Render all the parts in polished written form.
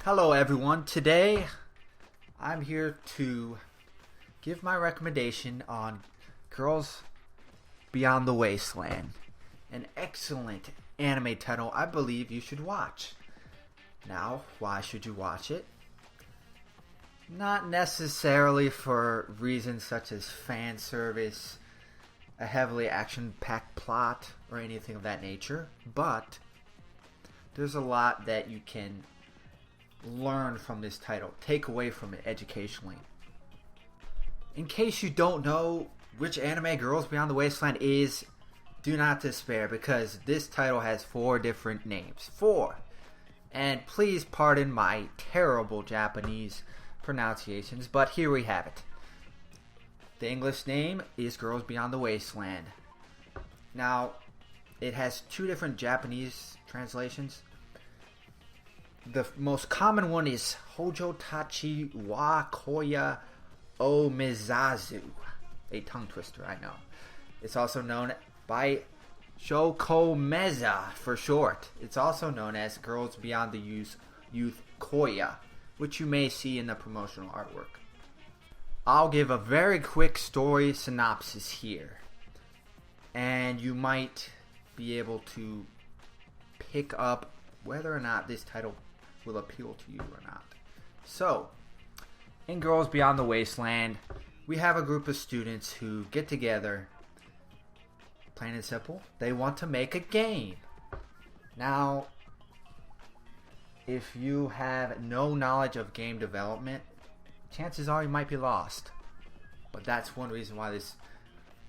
Hello everyone, today I'm here to give my recommendation on Girls Beyond the Wasteland, an excellent anime title I believe you should watch. Now, why should you watch it? Not necessarily for reasons such as fan service, a heavily action-packed plot, or anything of that nature, but there's a lot that you can learn from this title, take away from it educationally. In case you don't know which anime Girls Beyond the Wasteland is, do not despair, because this title has 4 different names. 4! And please pardon my terrible Japanese pronunciations, but here we have it. The English name is Girls Beyond the Wasteland. Now, it has 2 different Japanese translations. The most common one is Shōjotachi wa Koya o Mezasu. A tongue twister, I know. It's also known by Shokomeza for short. It's also known as Girls Beyond the Youth Koya, which you may see in the promotional artwork. I'll give a very quick story synopsis here, and you might be able to pick up whether or not this title will appeal to you or not. So, in Girls Beyond the Wasteland, we have a group of students who get together. Plain and simple, they want to make a game. Now, if you have no knowledge of game development, chances are you might be lost. But that's one reason why this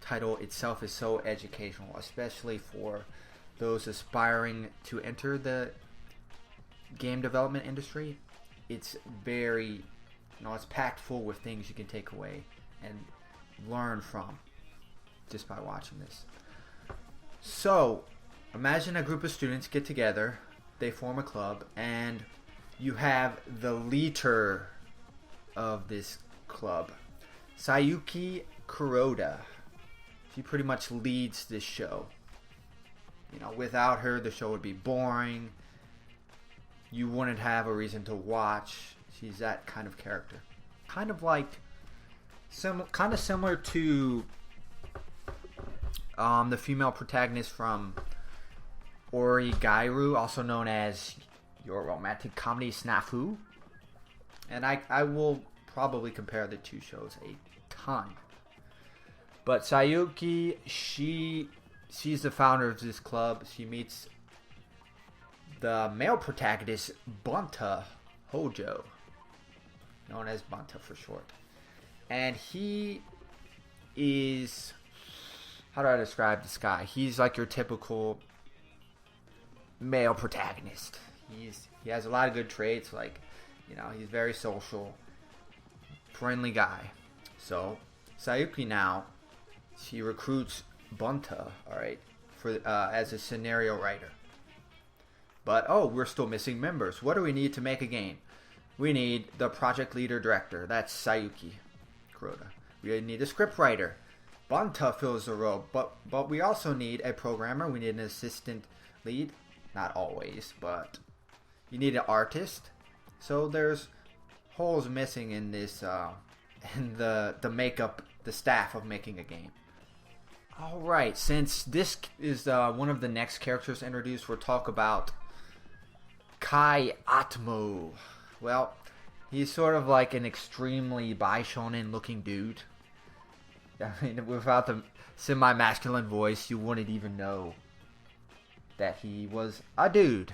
title itself is so educational, especially for those aspiring to enter the game development industry. It's very, it's packed full with things you can take away and learn from just by watching this. So, imagine a group of students get together, they form a club, and you have the leader of this club, Sayuki Kuroda. She pretty much leads this show. Without her, the show would be boring. You wouldn't have a reason to watch. She's that kind of character. Kind of similar to the female protagonist from Origairu, also known as Your Romantic Comedy Snafu. And I will probably compare the 2 shows a ton. But Sayuki, she's the founder of this club. She meets the male protagonist, Bunta Hojo, known as Bunta for short. And he is, how do I describe this guy? He's like your typical male protagonist. He has a lot of good traits, like, he's very social, friendly guy. So, Sayuki now, she recruits Bunta, alright, for as a scenario writer. But, we're still missing members. What do we need to make a game? We need the project leader director. That's Sayuki Kuroda. We need a script writer. Bunta fills the role. But we also need a programmer. We need an assistant lead. Not always, but you need an artist. So there's holes missing in this, in the makeup, the staff of making a game. Alright, since this is one of the next characters introduced, we'll talk about Kai Atmo. Well, he's sort of like an extremely bi-shonen looking dude. I mean, without the semi-masculine voice, you wouldn't even know that he was a dude.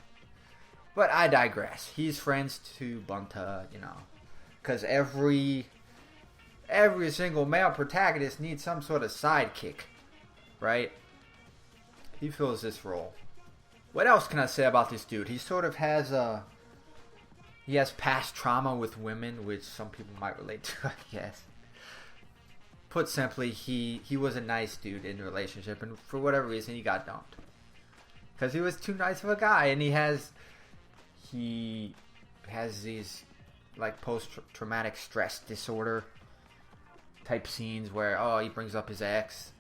But I digress. He's friends to Bunta, because every single male protagonist needs some sort of sidekick, right? He fills this role. What else can I say about this dude? He sort of has he has past trauma with women, which some people might relate to, I guess. Put simply, he was a nice dude in the relationship, and for whatever reason, he got dumped. Because he was too nice of a guy, and he has these, like, post-traumatic stress disorder type scenes where, he brings up his ex.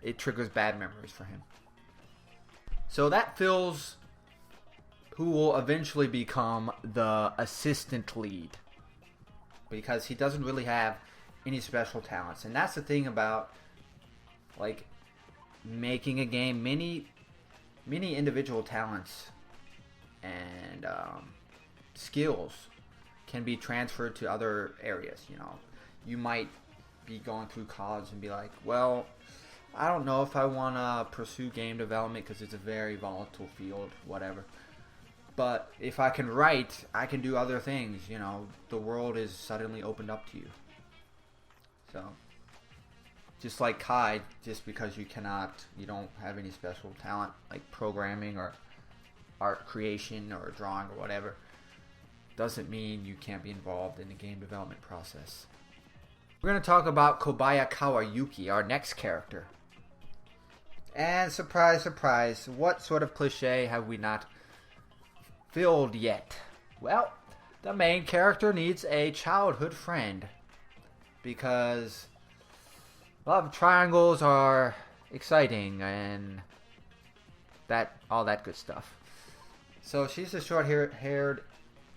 It triggers bad memories for him. So that fills who will eventually become the assistant lead, because he doesn't really have any special talents. And that's the thing about like making a game. Many individual talents and skills can be transferred to other areas. You know, you might be going through college and be like, well, I don't know if I want to pursue game development because it's a very volatile field, whatever. But if I can write, I can do other things. You know, the world is suddenly opened up to you. So, just like Kai, just because you don't have any special talent like programming or art creation or drawing or whatever, doesn't mean you can't be involved in the game development process. We're going to talk about Kobaya Kawayuki, our next character. And surprise, surprise, what sort of cliche have we not filled yet? Well, the main character needs a childhood friend, because love triangles are exciting and all that good stuff. So she's a short-haired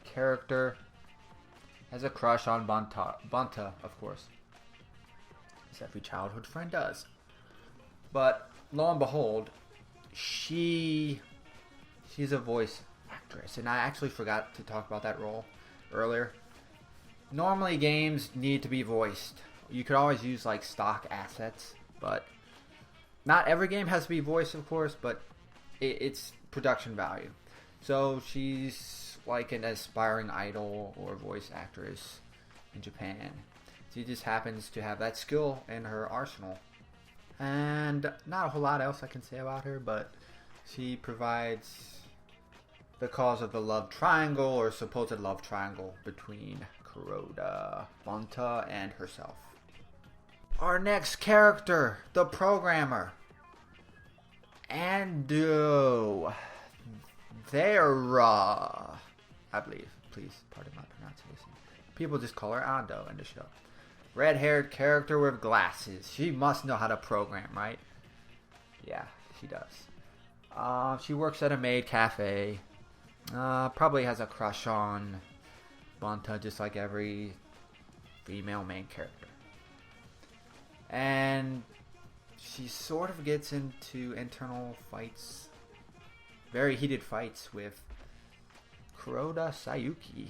character, has a crush on Banta, of course, as every childhood friend does. But lo and behold, she's a voice actress, and I actually forgot to talk about that role earlier. Normally games need to be voiced. You could always use like stock assets, but not every game has to be voiced, of course, but it's production value. So she's like an aspiring idol or voice actress in Japan. She just happens to have that skill in her arsenal. And not a whole lot else I can say about her, but she provides the cause of the love triangle, or supposed love triangle, between Kuroda, Banta, and herself. Our next character, the programmer, Ando. Thera, I believe. Please pardon my pronunciation. People just call her Ando in the show. Red-haired character with glasses. She must know how to program, right? Yeah, she does. She works at a maid cafe. Probably has a crush on Banta, just like every female main character. And she sort of gets into internal fights, very heated fights with Kuroda Sayuki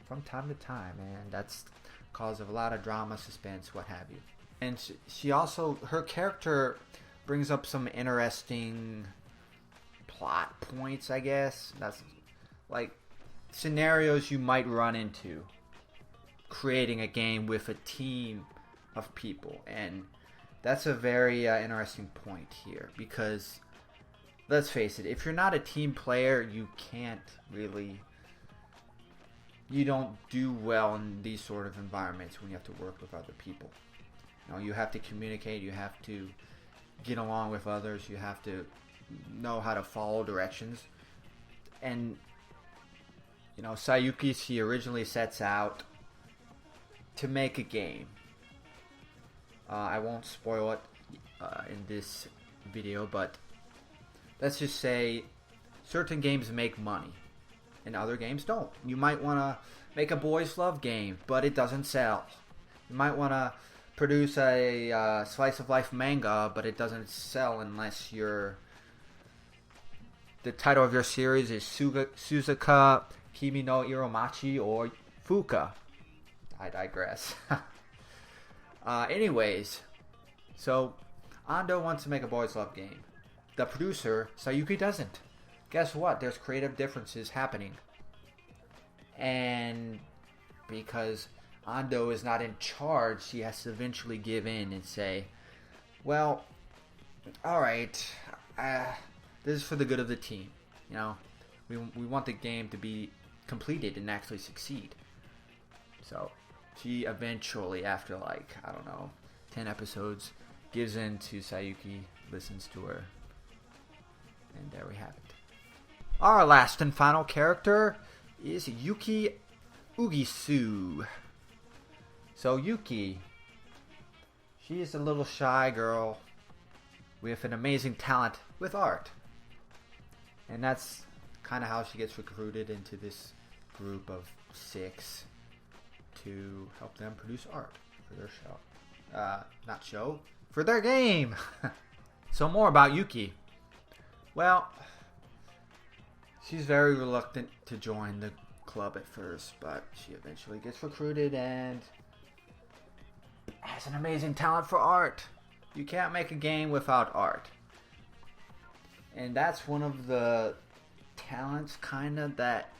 from time to time, and that's cause of a lot of drama, suspense, what have you. And she also, her character brings up some interesting plot points, I guess. That's like scenarios you might run into creating a game with a team of people, and that's a very interesting point here, because let's face it, if you're not a team player, you don't do well in these sort of environments when you have to work with other people. You know, you have to communicate, you have to get along with others, you have to know how to follow directions. And you know, Sayuki, she originally sets out to make a game. I won't spoil it in this video, but let's just say certain games make money and other games don't. You might want to make a boys love game, but it doesn't sell. You might want to produce a slice of life manga, but it doesn't sell unless the title of your series is Suzuka, Kimi no Iromachi, or Fuka. I digress. Anyways, so Ando wants to make a boys love game. The producer, Sayuki, doesn't. Guess what? There's creative differences happening. And because Ando is not in charge, she has to eventually give in and say, well, alright, this is for the good of the team. You know, we want the game to be completed and actually succeed. So she eventually, after like, I don't know, 10 episodes, gives in to Sayuki, listens to her, and there we have it. Our last and final character is Yuki Ugisu. So Yuki, she is a little shy girl with an amazing talent with art. And that's kind of how she gets recruited into this group of 6 to help them produce art for their show. Not show, for their game. So more about Yuki. Well, she's very reluctant to join the club at first, but she eventually gets recruited and has an amazing talent for art. You can't make a game without art. And that's one of the talents kind of that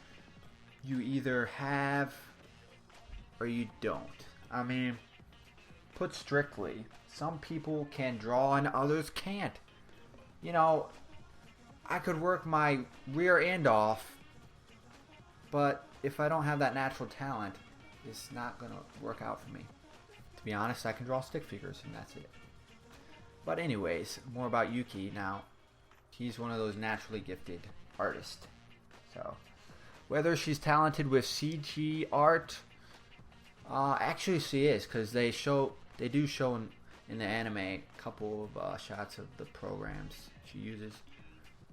you either have or you don't. I mean, put strictly, some people can draw and others can't. You know, I could work my rear end off, but if I don't have that natural talent, it's not going to work out for me. To be honest, I can draw stick figures and that's it. But anyways, more about Yuki. Now, she's one of those naturally gifted artists. So, whether she's talented with CG art, actually she is, because they do show in the anime a couple of shots of the programs she uses.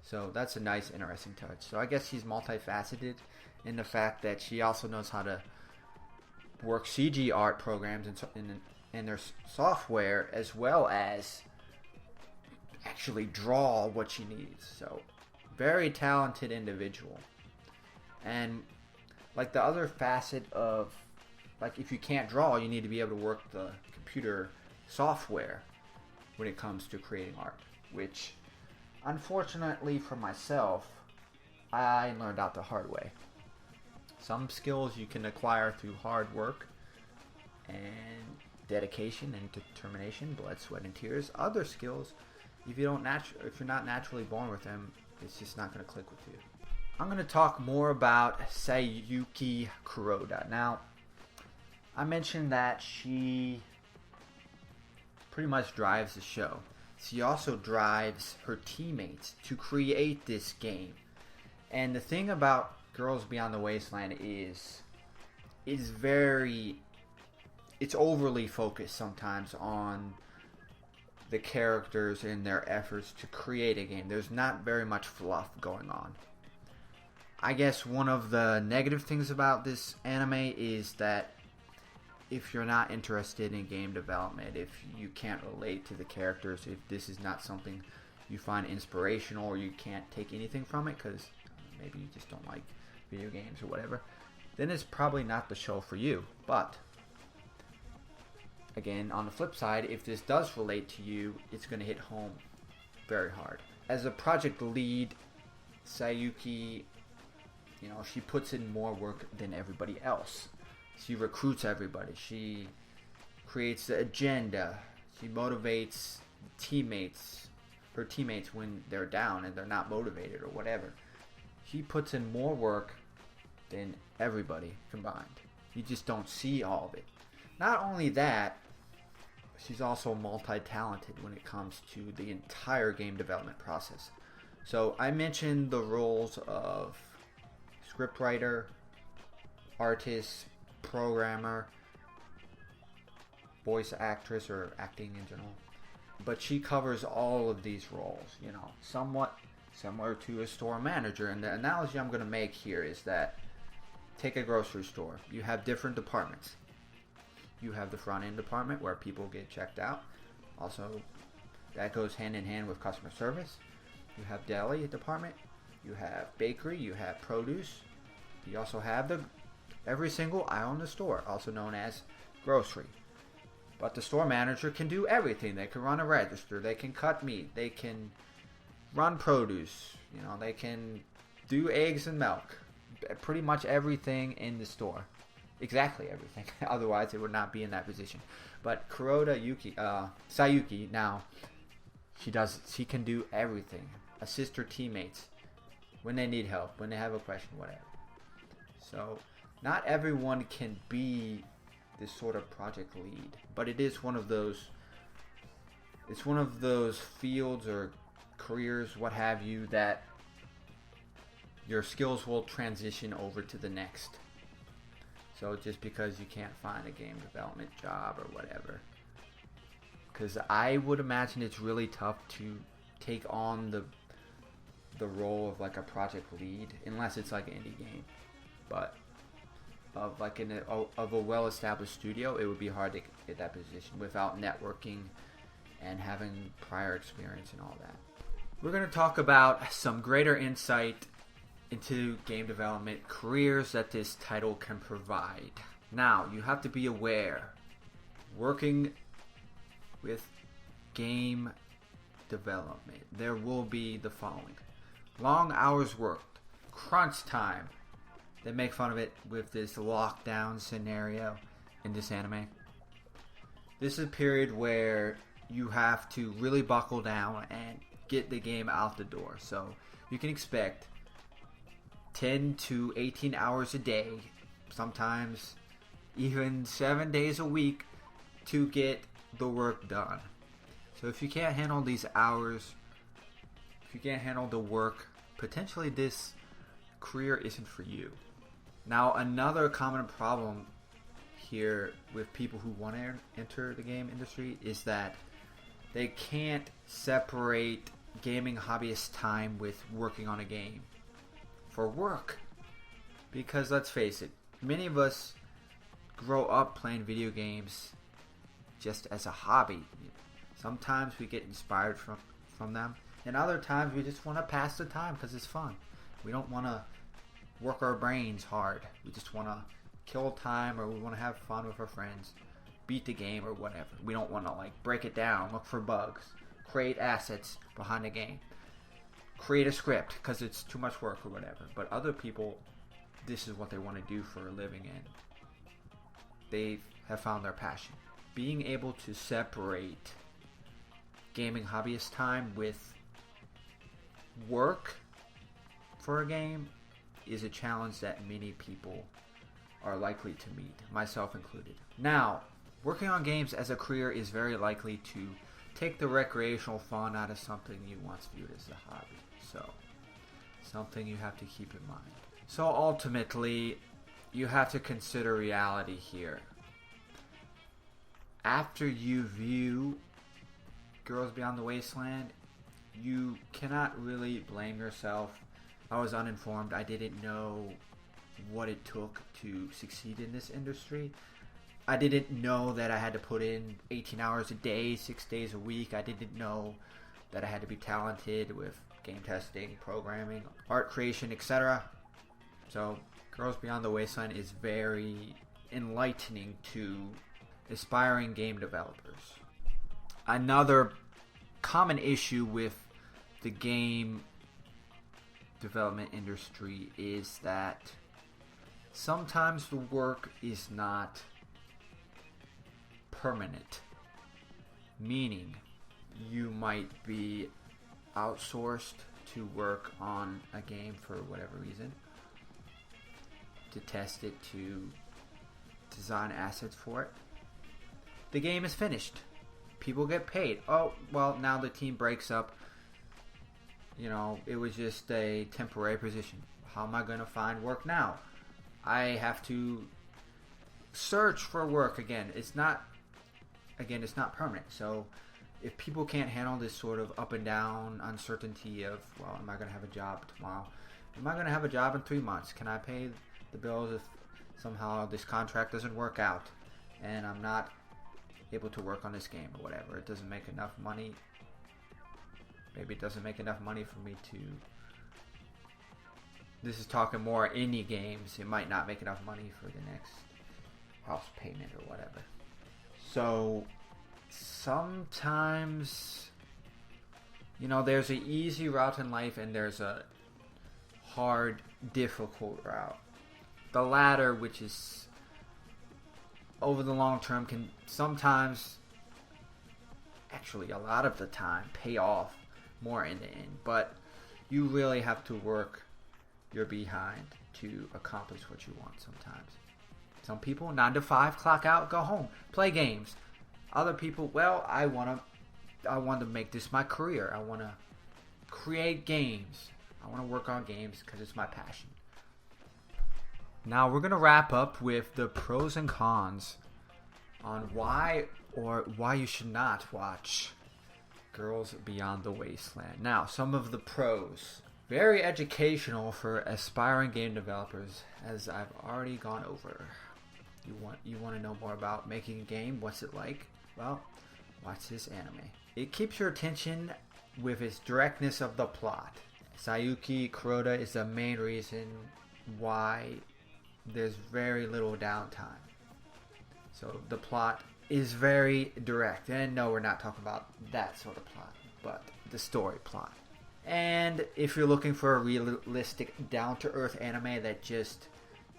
So that's a nice, interesting touch. So I guess she's multifaceted in the fact that she also knows how to work CG art programs in their software, as well as actually draw what she needs. So very talented individual. And like the other facet of, like, if you can't draw, you need to be able to work the computer software when it comes to creating art, which unfortunately for myself, I learned out the hard way. Some skills you can acquire through hard work and dedication and determination, blood, sweat, and tears. Other skills, if you're not naturally born with them, it's just not going to click with you. I'm going to talk more about Sayuki Kuroda. Now, I mentioned that she pretty much drives the show. She also drives her teammates to create this game. And the thing about Girls Beyond the Wasteland is it's overly focused sometimes on the characters and their efforts to create a game. There's not very much fluff going on. I guess one of the negative things about this anime is that if you're not interested in game development, if you can't relate to the characters, if this is not something you find inspirational, or you can't take anything from it because maybe you just don't like video games or whatever, then it's probably not the show for you. But again, on the flip side, if this does relate to you, it's going to hit home very hard. As a project lead, Sayuki, she puts in more work than everybody else. She recruits everybody. She creates the agenda. She motivates her teammates when they're down and they're not motivated or whatever. She puts in more work than everybody combined. You just don't see all of it. Not only that, she's also multi-talented when it comes to the entire game development process. So I mentioned the roles of scriptwriter, artist, programmer, voice actress, or acting in general. But she covers all of these roles, somewhat similar to a store manager. And the analogy I'm going to make here is that, take a grocery store. You have different departments. You have the front end department where people get checked out. Also, that goes hand in hand with customer service. You have deli department. You have bakery. You have produce. You also have every single aisle in the store, also known as grocery. But the store manager can do everything. They can run a register. They can cut meat. They can run produce. They can do eggs and milk. Pretty much everything in the store. Exactly everything. Otherwise, it would not be in that position. But Sayuki, now, she can do everything. Assist her teammates when they need help, when they have a question, whatever. So, not everyone can be this sort of project lead, but it is one of those. It's one of those fields or careers, what have you, that your skills will transition over to the next. So just because you can't find a game development job or whatever, because I would imagine it's really tough to take on the role of like a project lead, unless it's like an indie game. But of like of a well-established studio, it would be hard to get that position without networking and having prior experience and all that. We're going to talk about some greater insight into game development careers that this title can provide. Now, you have to be aware, working with game development, there will be the following: long hours worked, crunch time. They make fun of it with this lockdown scenario in this anime. This is a period where you have to really buckle down and get the game out the door. So you can expect 10 to 18 hours a day, sometimes even 7 days a week, to get the work done. So if you can't handle these hours, if you can't handle the work, potentially this career isn't for you. Now, another common problem here with people who want to enter the game industry is that they can't separate gaming hobbyist time with working on a game for work. Because let's face it, many of us grow up playing video games just as a hobby. Sometimes we get inspired from them, and other times we just want to pass the time because it's fun. We don't want to work our brains hard. We just want to kill time, or we want to have fun with our friends, beat the game or whatever. We don't want to like break it down, look for bugs, create assets behind the game, create a script because it's too much work or whatever. But other people, this is what they want to do for a living, and they have found their passion. Being able to separate gaming hobbyist time with work for a game is a challenge that many people are likely to meet, myself included. Now, working on games as a career is very likely to take the recreational fun out of something you once viewed as a hobby. So, something you have to keep in mind. So ultimately, you have to consider reality here. After you view Girls Beyond the Wasteland, you cannot really blame yourself. I was uninformed. I didn't know what it took to succeed in this industry. I didn't know that I had to put in 18 hours a day, 6 days a week. I didn't know that I had to be talented with game testing, programming, art creation, etc. So, Girls Beyond the Wasteland is very enlightening to aspiring game developers. Another common issue with the game development industry is that sometimes the work is not permanent, meaning you might be outsourced to work on a game for whatever reason, to test it, to design assets for it. The game is finished. People get paid. Oh, well, now the team breaks up. You know, it was just a temporary position. How am I going to find work now? I have to search for work again. It's not permanent. So if people can't handle this sort of up and down uncertainty of, well, am I going to have a job tomorrow? Am I going to have a job in 3 months? Can I pay the bills if somehow this contract doesn't work out and I'm not able to work on this game or whatever? It doesn't make enough money. Maybe it doesn't make enough money for me to... This is talking more indie games. It might not make enough money for the next house payment or whatever. So sometimes, you know, there's an easy route in life and there's a hard, difficult route. The latter, which is over the long term, can sometimes, actually a lot of the time, pay off more in the end. But you really have to work your behind to accomplish what you want sometimes. Some people, 9 to 5, clock out, go home, play games. Other people, well, I want to make this my career. I want to create games. I want to work on games because it's my passion. Now we're going to wrap up with the pros and cons on why you should not watch Girls Beyond the Wasteland. Now, some of the pros. Very educational for aspiring game developers, as I've already gone over. You want to know more about making a game? What's it like? Well, watch this anime. It keeps your attention with its directness of the plot. Sayuki Kuroda is the main reason why there's very little downtime. So the plot is very direct. And no, we're not talking about that sort of plot, but the story plot. And if you're looking for a realistic, down-to-earth anime that just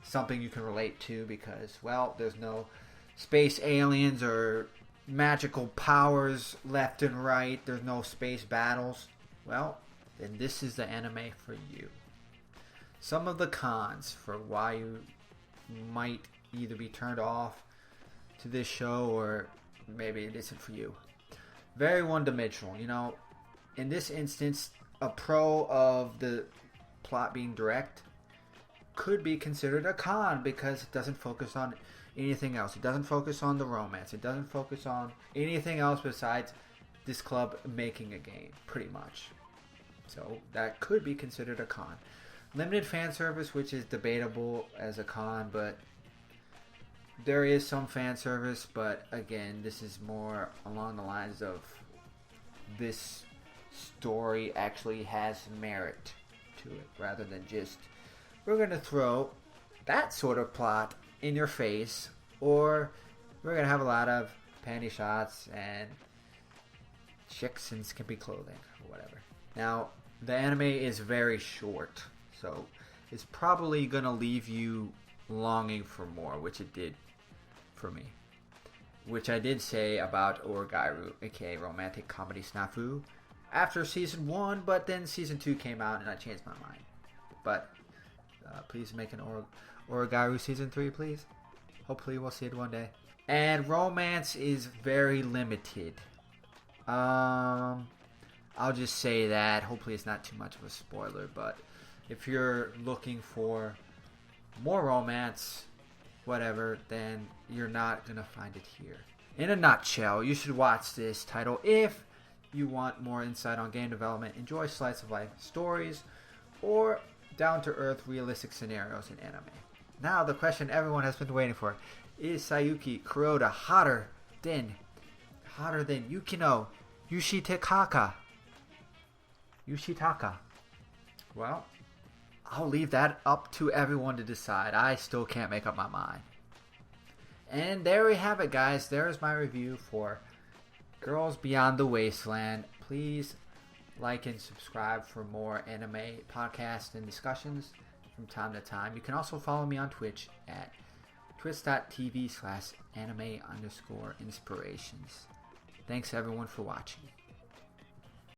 something you can relate to because, well, there's no space aliens or magical powers left and right, there's no space battles, well, then this is the anime for you. Some of the cons for why you might either be turned off to this show or maybe it isn't for you. Very one-dimensional. In this instance, a pro of the plot being direct could be considered a con because it doesn't focus on anything else. It doesn't focus on the romance. It doesn't focus on anything else besides this club making a game, pretty much. So that could be considered a con. Limited fan service, which is debatable as a con, but there is some fan service, but again, this is more along the lines of this story actually has merit to it rather than just we're going to throw that sort of plot in your face, or we're going to have a lot of panty shots and chicks in skimpy clothing or whatever. Now, the anime is very short, so it's probably going to leave you longing for more, which it did for me. Which I did say about Orgairu, aka Romantic Comedy Snafu, after season 1, but then season 2 came out and I changed my mind. But please make an Orgairu season 3, please. Hopefully we'll see it one day. And romance is very limited. I'll just say that. Hopefully it's not too much of a spoiler, but if you're looking for more romance, whatever, then you're not going to find it here. In a nutshell, you should watch this title if you want more insight on game development, enjoy slice of life stories, or down-to-earth realistic scenarios in anime. Now, the question everyone has been waiting for. Is Sayuki Kuroda hotter than Yukino Yoshitaka? Well, I'll leave that up to everyone to decide. I still can't make up my mind. And there we have it, guys. There's my review for Girls Beyond the Wasteland. Please like and subscribe for more anime podcasts and discussions from time to time. You can also follow me on Twitch at twitch.tv/anime_inspirations. Thanks everyone for watching.